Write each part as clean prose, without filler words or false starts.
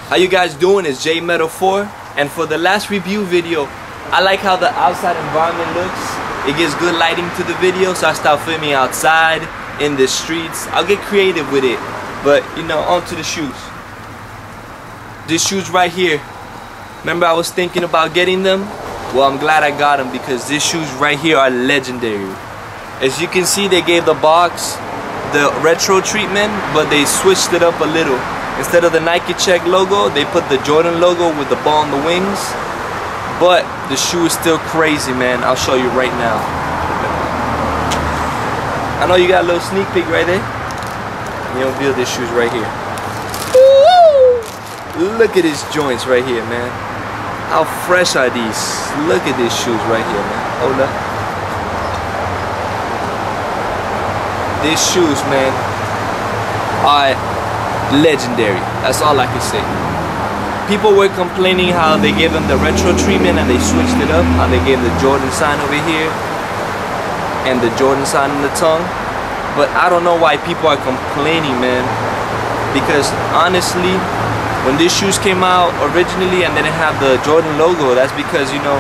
How you guys doing? It's J Metal 4, and for the last review video, I like how the outside environment looks. It gives good lighting to the video, so I start filming outside, in the streets. I'll get creative with it, but you know, onto the shoes. These shoes right here, remember I was thinking about getting them? Well, I'm glad I got them because these shoes right here are legendary. As you can see, they gave the box the retro treatment, but they switched it up a little. Instead of the Nike Check logo, they put the Jordan logo with the ball on the wings. But the shoe is still crazy, man. I'll show you right now. I know you got a little sneak peek right there. You don't feel these shoes right here. Woo! Look at these joints right here, man. How fresh are these? Look at these shoes right here, man. Hold up. These shoes, man, are legendary. That's all I can say. People were complaining how they gave them the retro treatment and they switched it up, how they gave the Jordan sign over here and the Jordan sign on the tongue. But I don't know why people are complaining, man, because honestly, when these shoes came out originally and they didn't have the Jordan logo, that's because, you know,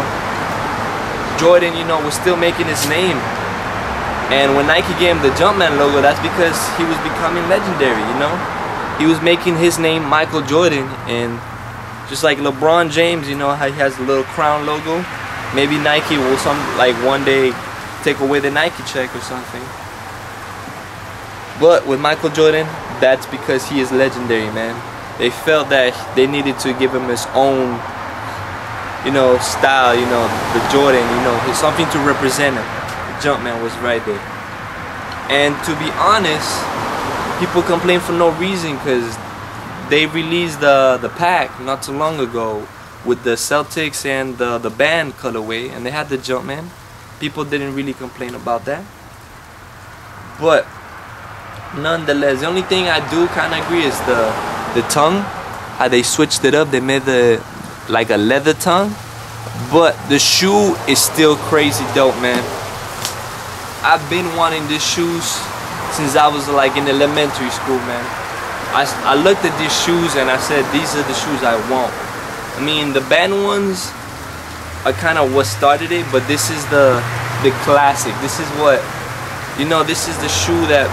Jordan, you know, was still making his name. And when Nike gave him the Jumpman logo, that's because he was becoming legendary, you know? He was making his name Michael Jordan, and just like LeBron James, you know, how he has the little crown logo. Maybe Nike will one day take away the Nike Check or something. But with Michael Jordan, that's because he is legendary, man. They felt that they needed to give him his own, you know, style, you know, the Jordan, you know, something to represent him. Jumpman was right there. And to be honest, people complain for no reason because they released the pack not too long ago with the Celtics and the band Colorway, and they had the Jumpman. People didn't really complain about that. But nonetheless, the only thing I do kind of agree is the tongue, how they switched it up. They made like a leather tongue, but the shoe is still crazy dope, man. I've been wanting these shoes since I was like in elementary school, man. I looked at these shoes and I said, these are the shoes I want. I mean, the band ones are kind of what started it, but this is the classic. This is what, you know, this is the shoe that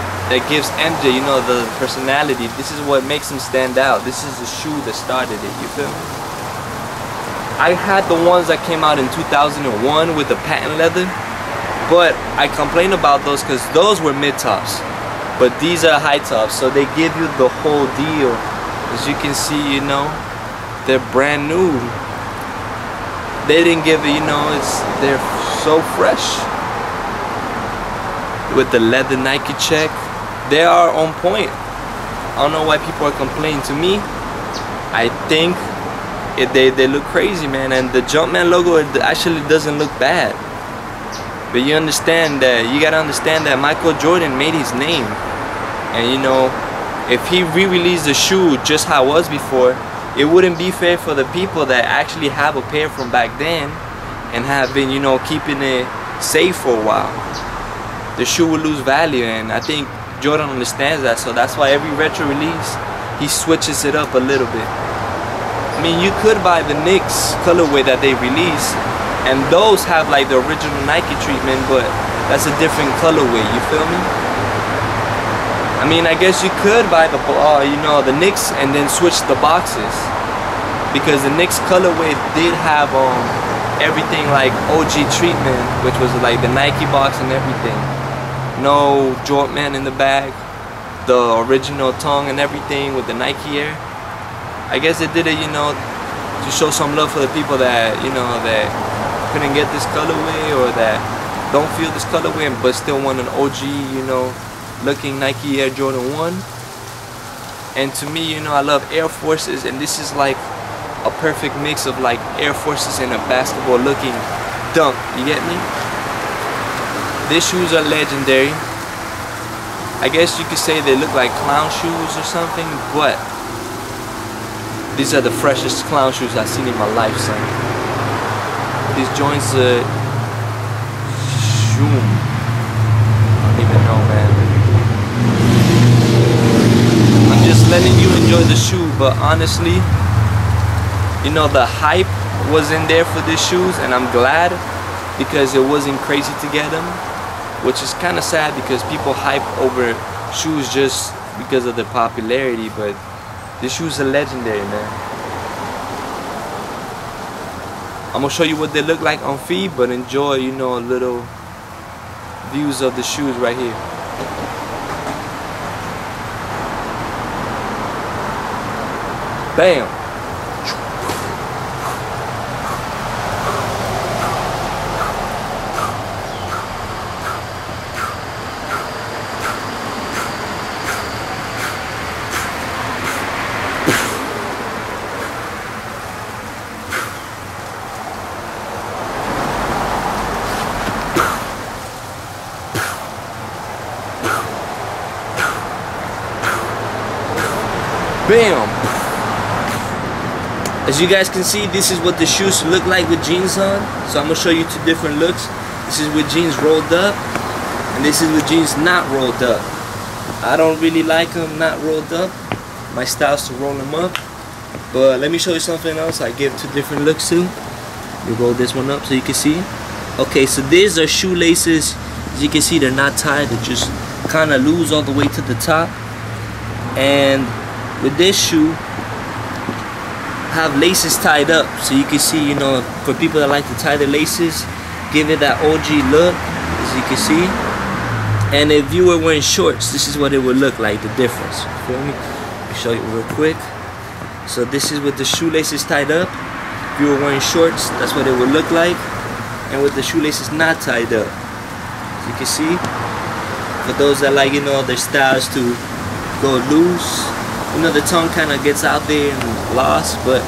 gives MJ, you know, the personality. This is what makes him stand out. This is the shoe that started it, you feel me? I had the ones that came out in 2001 with the patent leather. But I complain about those because those were mid-tops, but these are high tops, so they give you the whole deal. As you can see, you know, they're brand new. They didn't give it, you know, they're so fresh. With the leather Nike Check, they are on point. I don't know why people are complaining. To me, I think they look crazy, man, and the Jumpman logo actually doesn't look bad. But you understand that, you gotta understand that Michael Jordan made his name. And you know, if he re-released the shoe just how it was before, it wouldn't be fair for the people that actually have a pair from back then and have been, you know, keeping it safe for a while. The shoe will lose value, and I think Jordan understands that, so that's why every retro release, he switches it up a little bit. I mean, you could buy the Knicks colorway that they release, and those have like the original Nike treatment, but that's a different colorway, you feel me? I mean, I guess you could buy the, you know, the Knicks and then switch the boxes, because the Knicks colorway did have everything like OG treatment, which was like the Nike box and everything. No Jordan in the bag, the original tongue and everything with the Nike Air. I guess they did it, you know, to show some love for the people that, you know, that couldn't get this colorway or that don't feel this colorway but still want an OG, you know, looking Nike Air Jordan 1. And to me, you know, I love Air Forces, and this is like a perfect mix of like Air Forces and a basketball looking dunk, you get me? These shoes are legendary. I guess you could say they look like clown shoes or something, but these are the freshest clown shoes I've seen in my life, son. These joints are shoom. I don't even know, man. I'm just letting you enjoy the shoe, but honestly, you know, the hype was in there for these shoes, and I'm glad, because it wasn't crazy to get them, which is kind of sad because people hype over shoes just because of the popularity, but this shoes are legendary, man. I'm gonna show you what they look like on feet, but enjoy, you know, little views of the shoes right here. Bam! Bam! As you guys can see, this is what the shoes look like with jeans on. So I'm gonna show you two different looks. This is with jeans rolled up, and this is with jeans not rolled up. I don't really like them not rolled up. My style's to roll them up. But let me show you something else. I give two different looks too. You roll this one up so you can see. Okay, so these are shoelaces. As you can see, they're not tied. They're just kind of loose all the way to the top. And with this shoe, have laces tied up, so you can see, you know, for people that like to tie their laces, give it that OG look, as you can see. And if you were wearing shorts, this is what it would look like, the difference. You feel me? Let me show you real quick. So this is with the shoelaces tied up. If you were wearing shorts, that's what it would look like. And with the shoelaces not tied up, as you can see, for those that like, you know, their styles to go loose, you know, the tongue kind of gets out there and lost, but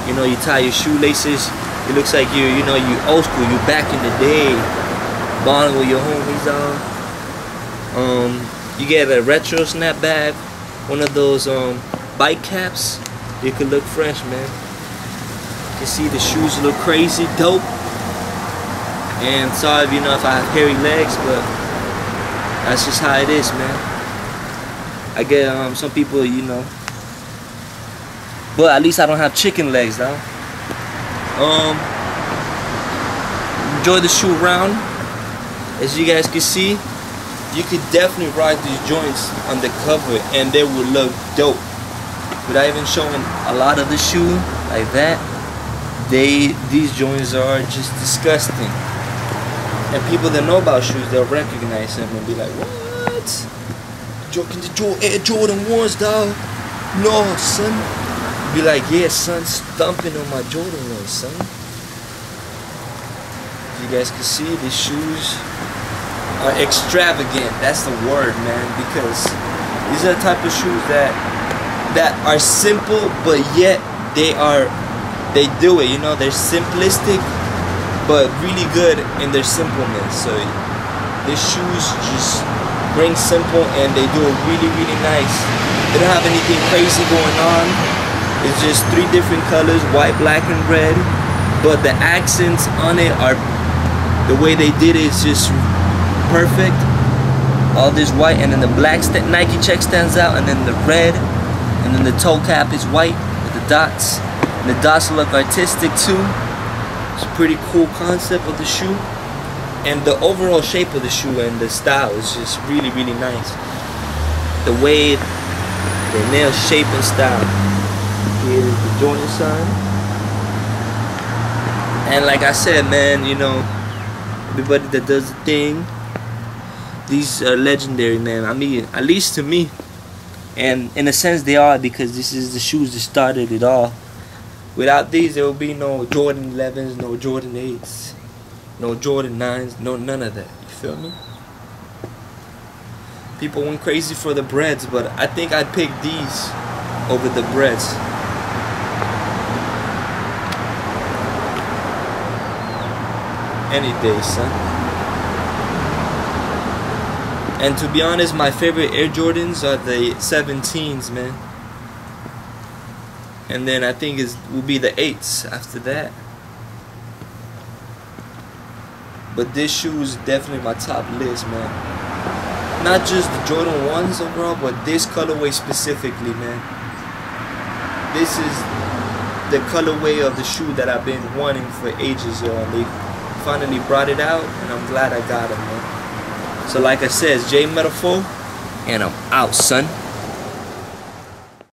you know, you tie your shoelaces, it looks like you know, you old school, you back in the day, balling with your homies on. You get a retro snapback, one of those bike caps, you could look fresh, man. You can see the shoes look crazy, dope. And sorry, you know, if I have hairy legs, but that's just how it is, man. I get some people, you know, but at least I don't have chicken legs, though. Enjoy the shoe around. As you guys can see, you could definitely rock these joints on the cover, and they would look dope. Without even showing a lot of the shoe like that, these joints are just disgusting. And people that know about shoes, they'll recognize them and be like, what? The Air Jordan 1s, dog. No, son. Be like, yeah, son, thumping on my Jordan 1s, son. You guys can see, these shoes are extravagant. That's the word, man, because these are the type of shoes that are simple, but yet they do it, you know. They're simplistic, but really good in their simpleness. So these shoes just bring simple, and they do it really, really nice. They don't have anything crazy going on. It's just three different colors, white, black, and red. But the accents on it are, the way they did it is just perfect. All this white, and then the black Nike check stands out, and then the red, and then the toe cap is white with the dots. And the dots look artistic too. It's a pretty cool concept of the shoe. And the overall shape of the shoe and the style is just really, really nice. The way the nail shape and style. Here's the Jordan sign. And like I said, man, you know, everybody that does the thing, these are legendary, man. I mean, at least to me. And in a sense they are, because this is the shoes that started it all. Without these, there will be no Jordan 11s, no Jordan 8s. No Jordan 9s, no none of that. You feel me? People went crazy for the breads, but I think I'd pick these over the breads. Any day, son. And to be honest, my favorite Air Jordans are the 17s, man. And then I think it will be the 8s after that. But this shoe is definitely my top list, man. Not just the Jordan 1s overall, but this colorway specifically, man. This is the colorway of the shoe that I've been wanting for ages, yo. And they finally brought it out, and I'm glad I got it, man. So like I said, it's J Metaphor, and I'm out, son.